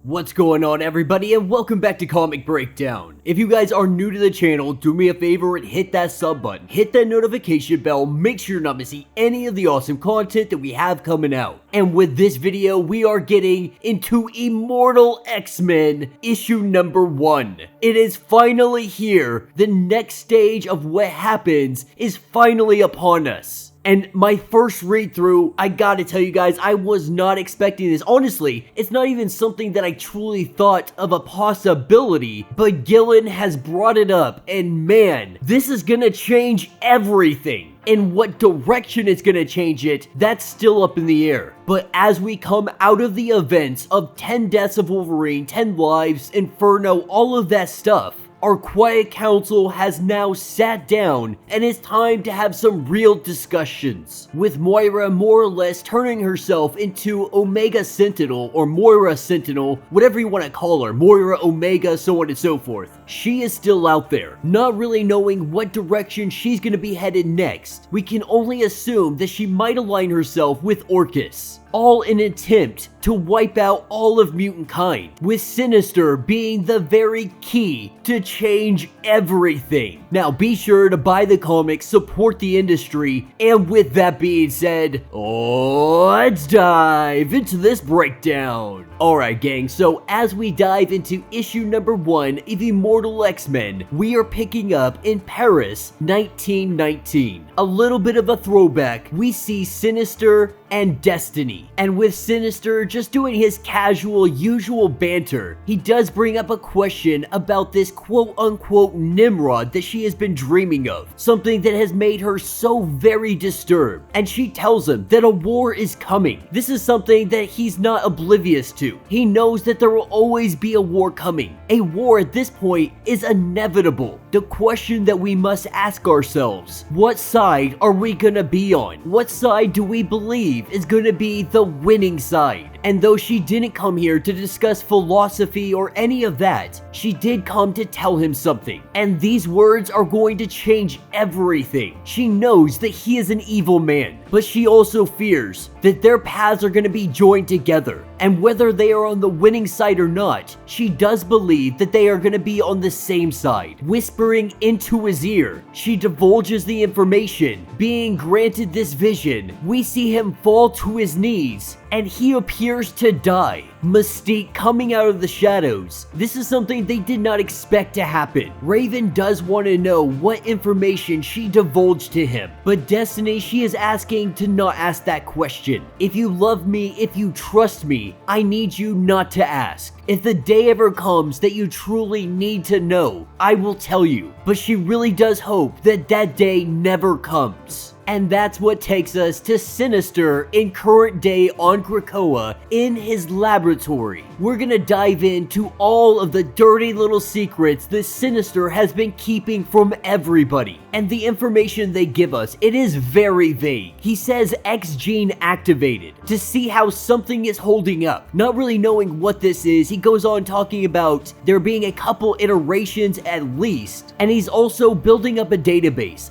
What's going on, everybody, and welcome back to Comic Breakdown. If you guys are new to the channel, do me a favor and hit that sub button, hit that notification bell, make sure you're not missing any of the awesome content that we have coming out. And with this video, we are getting into Immortal X-Men issue number 1. It is finally here. The next stage of what happens is finally upon us. And my first read through, I gotta tell you guys, I was not expecting this. Honestly, it's not even something that I truly thought of a possibility, but Gillen has brought it up, and man, this is gonna change everything. In what direction it's gonna change it, that's still up in the air. But as we come out of the events of 10 Deaths of Wolverine, 10 Lives, Inferno, all of that stuff, our Quiet Council has now sat down, and it's time to have some real discussions, with Moira more or less turning herself into Omega Sentinel, or Moira Sentinel, whatever you want to call her, Moira Omega, so on and so forth. She is still out there, not really knowing what direction she's going to be headed next. We can only assume that she might align herself with Orchis, all in an attempt to wipe out all of mutant kind, with Sinister being the very key to change everything. Now be sure to buy the comics, support the industry, and with that being said, let's dive into this breakdown. Alright gang, so as we dive into issue number 1 of Immortal X-Men, we are picking up in Paris 1919. A little bit of a throwback, we see Sinister and Destiny. And with Sinister just doing his casual, usual banter, he does bring up a question about this quote-unquote Nimrod that she has been dreaming of, something that has made her so very disturbed, and she tells him that a war is coming. This is something that he's not oblivious to. He knows that there will always be a war coming. A war at this point is inevitable. The question that we must ask ourselves, what side are we gonna be on? What side do we believe is gonna be the winning side? And though she didn't come here to discuss philosophy or any of that, she did come to tell him something. And these words are going to change everything. She knows that he is an evil man, but she also fears that their paths are going to be joined together. And whether they are on the winning side or not, she does believe that they are going to be on the same side. Whispering into his ear, she divulges the information. Being granted this vision, we see him fall to his knees, and he appears to die. Mystique coming out of the shadows. This is something they did not expect to happen. Raven does want to know what information she divulged to him, but Destiny, she is asking to not ask that question. If you love me, if you trust me, I need you not to ask. If the day ever comes that you truly need to know, I will tell you. But she really does hope that that day never comes. And that's what takes us to Sinister in current day on Krakoa in his laboratory. We're gonna dive into all of the dirty little secrets that Sinister has been keeping from everybody. And the information they give us, it is very vague. He says X gene activated to see how something is holding up. Not really knowing what this is, he goes on talking about there being a couple iterations at least. And he's also building up a database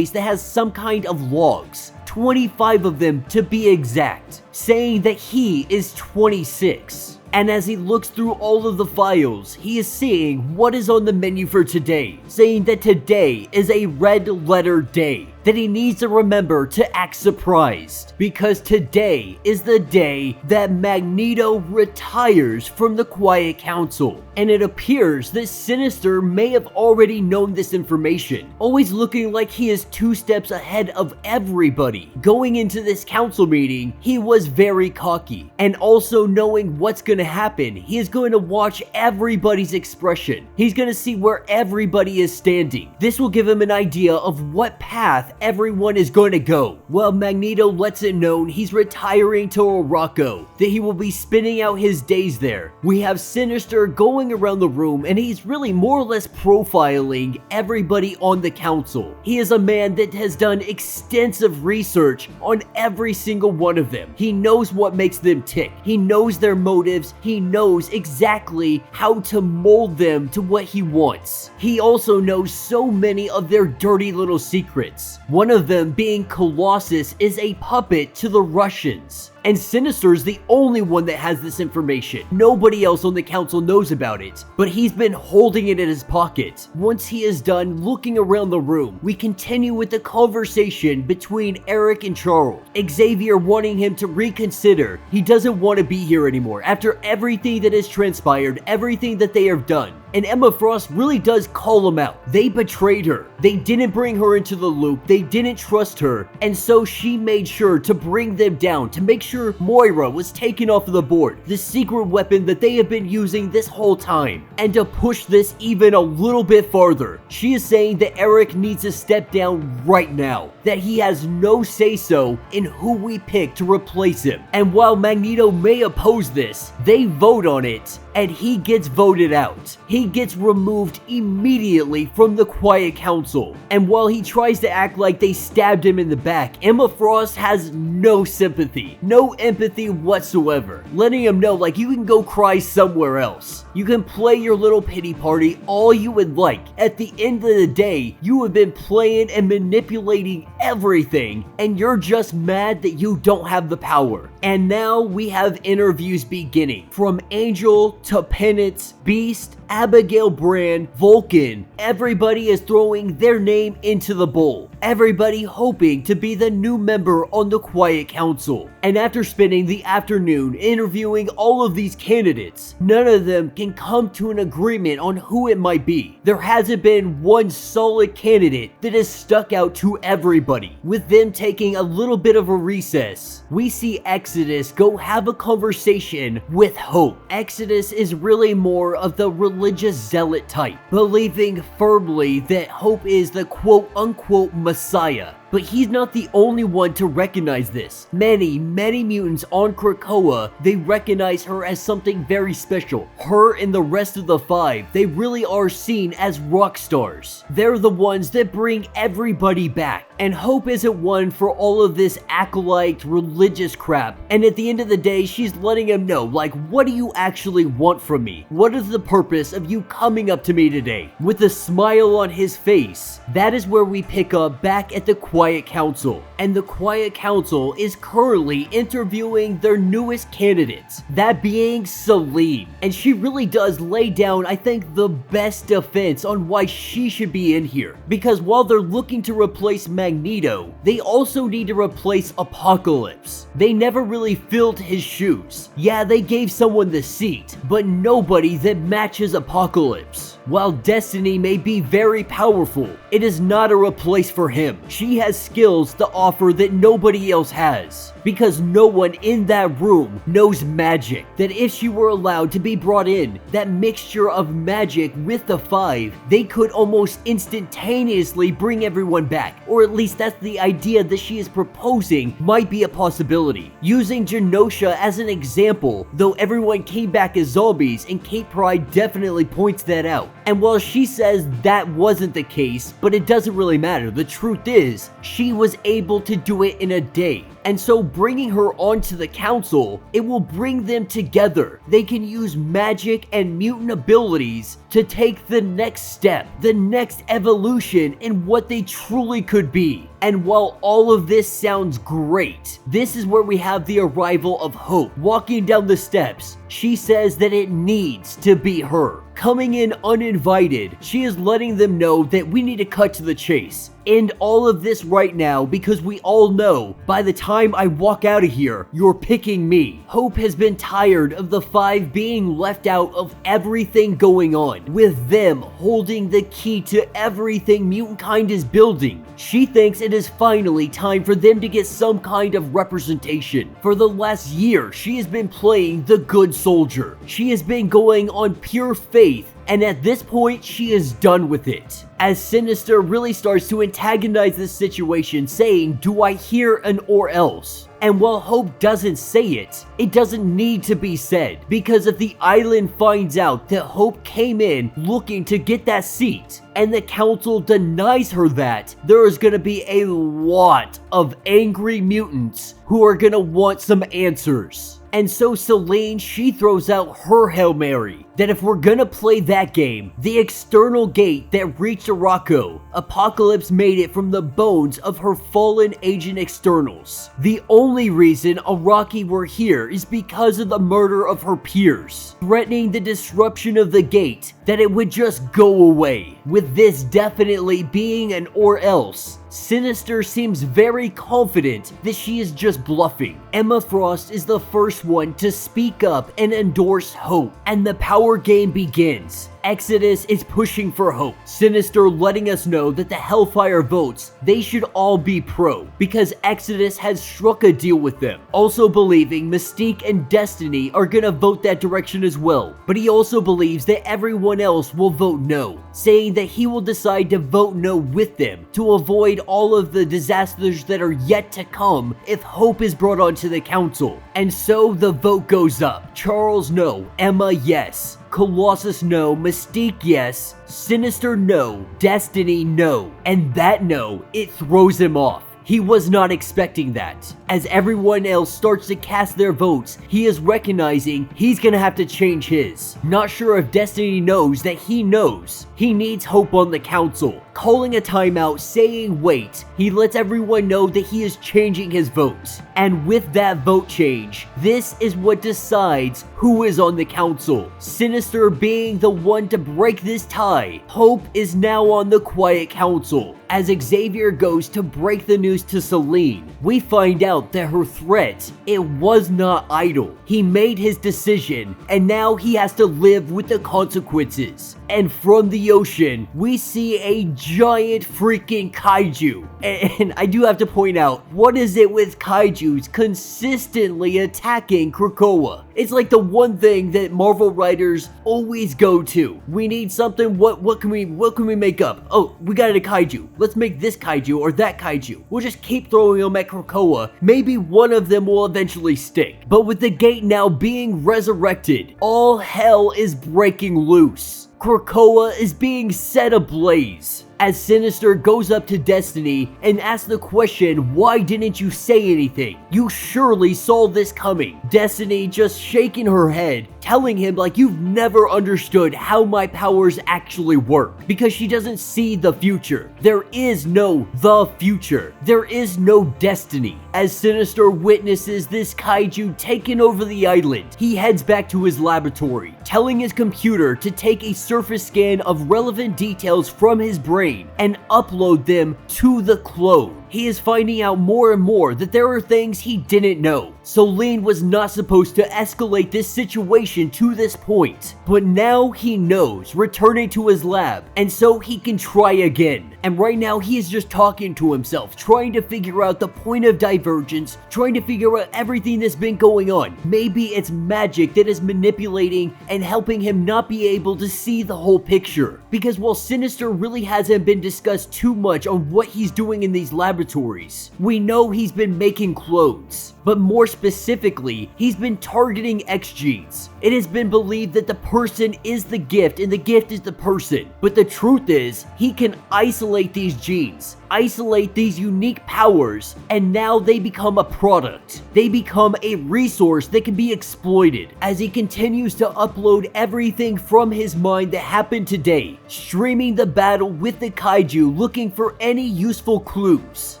that has some kind of logs, 25 of them to be exact, saying that he is 26. And as he looks through all of the files, he is seeing what is on the menu for today, saying that today is a red letter day, that he needs to remember to act surprised, because today is the day that Magneto retires from the Quiet Council. And it appears that Sinister may have already known this information, always looking like he is 2 steps ahead of everybody. Going into this council meeting, he was very cocky, and also knowing what's going to happen, he is going to watch everybody's expression. He's going to see where everybody is standing. This will give him an idea of what path everyone is going to go. Well, Magneto lets it known he's retiring to Morocco, that he will be spending out his days there. We have Sinister going around the room, and he's really more or less profiling everybody on the council. He is a man that has done extensive research on every single one of them. He knows what makes them tick. He knows their motives. He knows exactly how to mold them to what he wants. He also knows so many of their dirty little secrets. One of them being Colossus is a puppet to the Russians. And Sinister's the only one that has this information. Nobody else on the council knows about it, but he's been holding it in his pocket. Once he is done looking around the room, we continue with the conversation between Eric and Charles. Xavier wanting him to reconsider. He doesn't want to be here anymore after everything that has transpired, everything that they have done. And Emma Frost really does call him out. They betrayed her. They didn't bring her into the loop. They didn't trust her. And so she made sure to bring them down to make sure Moira was taken off of the board, the secret weapon that they have been using this whole time. And to push this even a little bit farther, she is saying that Eric needs to step down right now, that he has no say-so in who we pick to replace him. And while Magneto may oppose this, they vote on it, and he gets voted out. He gets removed immediately from the Quiet Council. And while he tries to act like they stabbed him in the back, Emma Frost has no sympathy, no empathy whatsoever, letting him know like you can go cry somewhere else. You can play your little pity party all you would like. At the end of the day, you have been playing and manipulating everything, and you're just mad that you don't have the power. And now we have interviews beginning. From Angel to Penance, Beast, Abigail Brand, Vulcan, everybody is throwing their name into the bowl. Everybody hoping to be the new member on the Quiet Council. And after spending the afternoon interviewing all of these candidates, none of them can come to an agreement on who it might be. There hasn't been one solid candidate that has stuck out to everybody. With them taking a little bit of a recess, we see Exodus go have a conversation with Hope. Exodus is really more of the religious zealot type, believing firmly that Hope is the quote-unquote Messiah. But he's not the only one to recognize this. Many mutants on Krakoa, they recognize her as something very special. Her and the rest of the five, they really are seen as rock stars. They're the ones that bring everybody back. And Hope isn't one for all of this acolyte religious crap. And at the end of the day, she's letting him know, like, what do you actually want from me? What is the purpose of you coming up to me today? With a smile on his face, that is where we pick up back at the Quiet Council. And the Quiet Council is currently interviewing their newest candidates, that being Selene. And she really does lay down, I think, the best defense on why she should be in here. Because while they're looking to replace Magneto, they also need to replace Apocalypse. They never really filled his shoes. Yeah, they gave someone the seat, but nobody that matches Apocalypse. While Destiny may be very powerful, it is not a replace for him. She has skills to offer that nobody else has. Because no one in that room knows magic. That if she were allowed to be brought in, that mixture of magic with the five, they could almost instantaneously bring everyone back. Or at least that's the idea that she is proposing might be a possibility. Using Genosha as an example, though everyone came back as zombies, and Kate Pryde definitely points that out. And while she says that wasn't the case, but it doesn't really matter, the truth is, she was able to do it in a day. And so bringing her onto the council, it will bring them together. They can use magic and mutant abilities to take the next step, the next evolution in what they truly could be. And while all of this sounds great, this is where we have the arrival of Hope walking down the steps. She says that it needs to be her. Coming in uninvited, she is letting them know that we need to cut to the chase. End all of this right now because we all know by the time I walk out of here, you're picking me. Hope has been tired of the five being left out of everything going on, with them holding the key to everything mutant kind is building. She thinks it is finally time for them to get some kind of representation. For the last year, she has been playing the good soldier. She has been going on pure faith, and at this point, she is done with it. As Sinister really starts to antagonize this situation, saying, "Do I hear an or else?" And while Hope doesn't say it, it doesn't need to be said, because if the island finds out that Hope came in looking to get that seat, and the council denies her that, there is going to be a lot of angry mutants who are going to want some answers. And so Selene, she throws out her Hail Mary. that if we're gonna play that game, the external gate that reached Arakko, Apocalypse made it from the bones of her fallen agent externals. The only reason Araki were here is because of the murder of her peers, threatening the disruption of the gate, that it would just go away. With this definitely being an or else, Sinister seems very confident that she is just bluffing. Emma Frost is the first one to speak up and endorse hope, and the power game begins. Exodus is pushing for hope. Sinister letting us know that the Hellfire votes, they should all be pro, because Exodus has struck a deal with them. Also believing Mystique and Destiny are gonna vote that direction as well, but he also believes that everyone else will vote no, saying that he will decide to vote no with them to avoid all of the disasters that are yet to come if hope is brought onto the council. And so the vote goes up. Charles no, Emma yes, Colossus no, Mystique yes, Sinister no, Destiny no, and that no, it throws him off. He was not expecting that. As everyone else starts to cast their votes, he is recognizing he's gonna have to change his. Not sure if Destiny knows that he knows he needs hope on the council. Calling a timeout, saying wait, he lets everyone know that he is changing his vote. And with that vote change, this is what decides who is on the council. Sinister being the one to break this tie, Hope is now on the Quiet Council. As Xavier goes to break the news to Selene, we find out that her threat, it was not idle. He made his decision, and now he has to live with the consequences. And from the ocean, we see a giant freaking kaiju. And I do have to point out, what is it with kaijus consistently attacking Krakoa? It's like the one thing that Marvel writers always go to. We need something, what can we make up? Oh, we got a kaiju. Let's make this kaiju or that kaiju. We'll just keep throwing them at Krakoa. Maybe one of them will eventually stick. But with the gate now being resurrected, all hell is breaking loose. Krakoa is being set ablaze. As Sinister goes up to Destiny and asks the question, why didn't you say anything? You surely saw this coming. Destiny just shaking her head, telling him like you've never understood how my powers actually work, because she doesn't see the future. There is no the future. There is no destiny. As Sinister witnesses this kaiju taking over the island, he heads back to his laboratory, telling his computer to take a surface scan of relevant details from his brain and upload them to the clone. He is finding out more and more that there are things he didn't know. Selene was not supposed to escalate this situation to this point, but now he knows, returning to his lab, and so he can try again. And right now he is just talking to himself, trying to figure out the point of divergence, trying to figure out everything that's been going on. Maybe it's magic that is manipulating and helping him not be able to see the whole picture. Because while Sinister really hasn't been discussed too much on what he's doing in these laboratories, we know he's been making clones. But more specifically, he's been targeting X genes. It has been believed that the person is the gift and the gift is the person. But the truth is, he can isolate these genes, isolate these unique powers, and now they become a product. They become a resource that can be exploited as he continues to upload everything from his mind that happened today, streaming the battle with the kaiju, looking for any useful clues.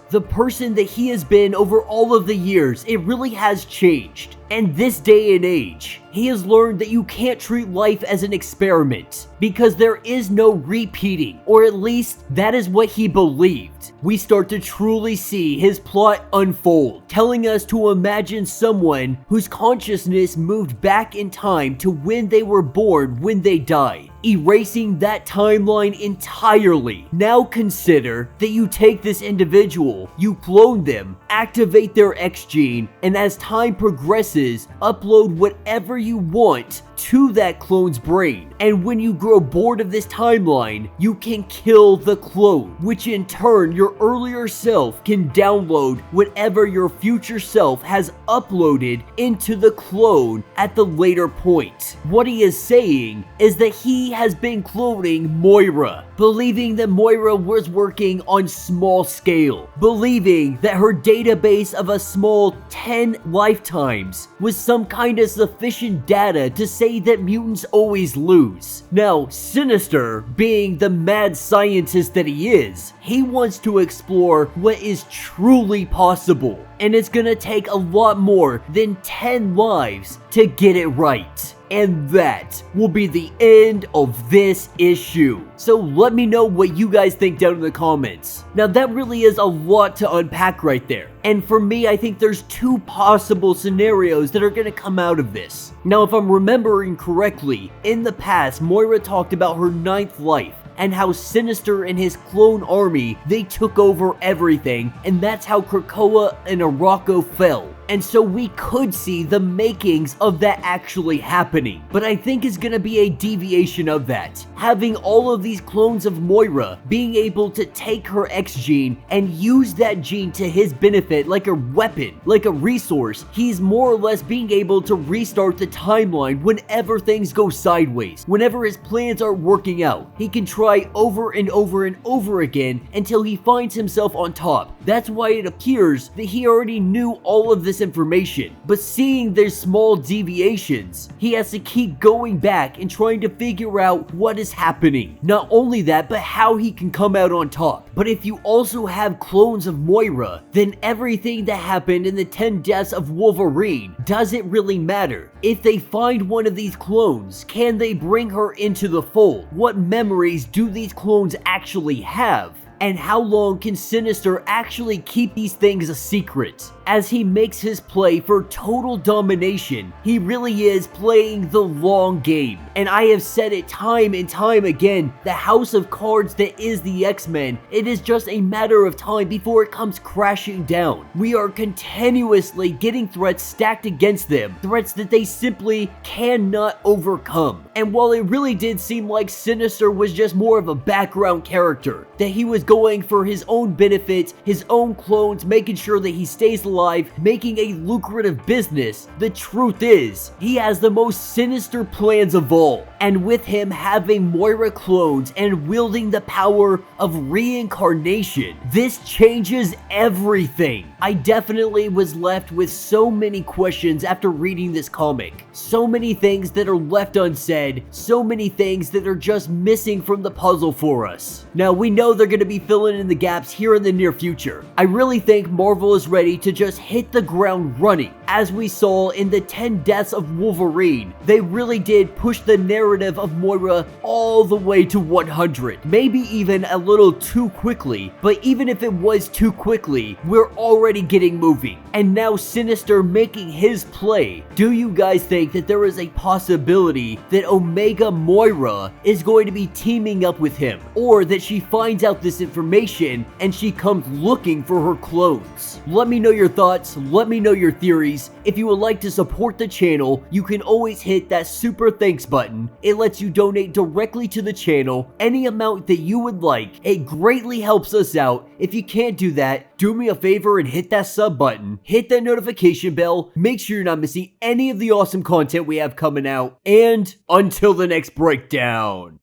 The person that he has been over all of the years, it really has changed. And this day and age, he has learned that you can't treat life as an experiment because there is no repeating, or at least that is what he believed. We start to truly see his plot unfold, telling us to imagine someone whose consciousness moved back in time to when they were born, when they died, erasing that timeline entirely. Now consider that you take this individual, you clone them, activate their X gene, and as time progresses, upload whatever you want to that clone's brain. And when you grow bored of this timeline, you can kill the clone, which in turn your earlier self can download whatever your future self has uploaded into the clone at the later point. What he is saying is that he has been cloning Moira, believing that Moira was working on small scale, believing that her database of a small 10 lifetimes was some kind of sufficient data to say say that mutants always lose. Now, Sinister, being the mad scientist that he is, he wants to explore what is truly possible. And it's gonna take a lot more than 10 lives to get it right. And that will be the end of this issue. So let me know what you guys think down in the comments. Now that really is a lot to unpack right there. And for me, I think there's two possible scenarios that are gonna come out of this. Now if I'm remembering correctly, in the past, Moira talked about her 9th life, and how Sinister and his clone army, they took over everything, and that's how Krakoa and Arakko fell. And so we could see the makings of that actually happening. But I think it's gonna be a deviation of that. Having all of these clones of Moira being able to take her X gene and use that gene to his benefit like a weapon, like a resource. He's more or less being able to restart the timeline whenever things go sideways. Whenever his plans aren't working out, he can try over and over and over again until he finds himself on top. That's why it appears that he already knew all of this information, but seeing there's small deviations, he has to keep going back and trying to figure out what is happening. Not only that, but how he can come out on top. But if you also have clones of Moira, then everything that happened in the 10 deaths of Wolverine doesn't really matter. If they find one of these clones, can they bring her into the fold? What memories do these clones actually have? And how long can Sinister actually keep these things a secret? As he makes his play for total domination, he really is playing the long game. And I have said it time and time again, the house of cards that is the X-Men, it is just a matter of time before it comes crashing down. We are continuously getting threats stacked against them, threats that they simply cannot overcome. And while it really did seem like Sinister was just more of a background character, that he was going for his own benefit, his own clones, making sure that he stays alive, making a lucrative business, the truth is, he has the most sinister plans of all. And with him having Moira clones and wielding the power of reincarnation, this changes everything. I definitely was left with so many questions after reading this comic. So many things that are left unsaid, so many things that are just missing from the puzzle for us. Now we know they're going to be filling in the gaps here in the near future. I really think Marvel is ready to just hit the ground running. As we saw in the 10 deaths of Wolverine, they really did push the narrative of Moira all the way to 100. Maybe even a little too quickly, but even if it was too quickly, we're already getting moving. And now Sinister making his play. Do you guys think that there is a possibility that Omega Moira is going to be teaming up with him? Or that she finds out this information and she comes looking for her clones? Let me know your thoughts, let me know your theories. If you would like to support the channel, you can always hit that super thanks button. It lets you donate directly to the channel, any amount that you would like. It greatly helps us out. If you can't do that, do me a favor and hit that sub button, hit that notification bell, make sure you're not missing any of the awesome content we have coming out, and until the next breakdown.